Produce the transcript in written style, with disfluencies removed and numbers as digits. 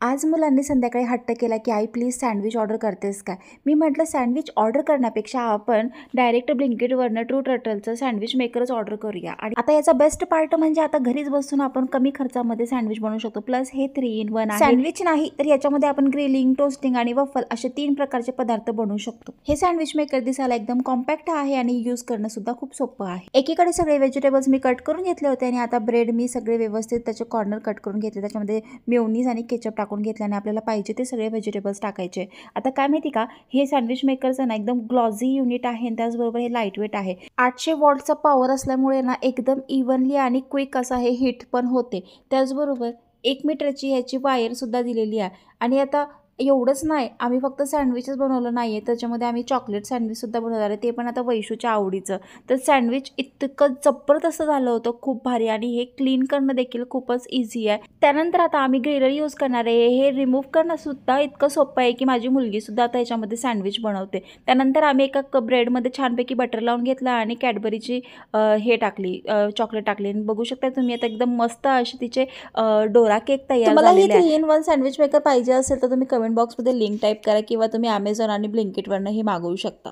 आज मुलांनी संध्याकाळी हट्ट केला, की "आई प्लीज सँडविच ऑर्डर करतेस काय?" मी म्हटलं, "सँडविच ऑर्डर करण्यापेक्षा आपण डायरेक्ट Blinkitवरनं ट्रू टर्टलचं सँडविच मेकरच ऑर्डर करूया." आणि आता याचा बेस्ट पार्ट म्हणजे आता घरीच बसून आपण कमी खर्चामध्ये सँडविच बनवू शकतो. प्लस हे 3 इन 1 आहे. सँडविच नाही तर याच्यामध्ये आपण ग्रिलिंग, टोस्टिंग आणि वफल असे 3 प्रकारचे पदार्थ बनवू शकतो. हे सँडविच मेकर दिसायला एकदम कॉम्पॅक्ट आहे आणि यूज करणं सुद्धा खूप सोपं आहे. एकीकडे सगळे व्हेजिटेबल्स मी कट करून घेतले होते आणि आता ब्रेड मी सगळे व्यवस्थित त्याचे कॉर्नर कट करून घेतले. त्याच्यामध्ये मेयोनीज आणि केचप टाकून घेतल्याने आपल्याला पाहिजे ते सगळे व्हेजिटेबल्स टाकायचे. आता काय माहिती का, हे सँडविच मेकरचं ना एकदम ग्लॉझी युनिट आहे आणि त्याचबरोबर हे लाईटवेट आहे. 800 वॉटचा पॉवर असल्यामुळे ना एकदम इव्हनली आणि क्विक असा हे हीट पण होते. त्याचबरोबर 1 मीटरची ह्याची वायरसुद्धा दिलेली आहे. आणि आता एवढंच नाही, आम्ही फक्त सँडविचच बनवलं नाही आहे, त्याच्यामध्ये आम्ही चॉकलेट सँडविचसुद्धा बनवणार आहे, ते पण आता वैशूच्या आवडीचं. तर सँडविच इतकं जबरदस्त झालं होतं, खूप भारी. आणि हे क्लीन करणं देखील खूपच इझी आहे. त्यानंतर आता आम्ही ग्रेटर यूज करणार आहे. हे रिमूव्ह करणंसुद्धा इतकं सोपं आहे, की माझी मुलगीसुद्धा आता याच्यामध्ये सँडविच बनवते. त्यानंतर आम्ही एका ब्रेडमध्ये छानपैकी बटर लावून घेतलं आणि कॅडबरीची हे टाकली, चॉकलेट टाकली आणि बघू शकता तुम्ही आता एकदम मस्त असे तिचे डोरा केक तयार तुम्हाला ही झालेले आहे. 3 इन 1 सँडविच मेकर पाहिजे असेल तर तुम्ही कमेंट बॉक्समध्ये लिंक टाईप करा किंवा तुम्ही Amazon आणि Blinkitवरनं ही मागवू शकता.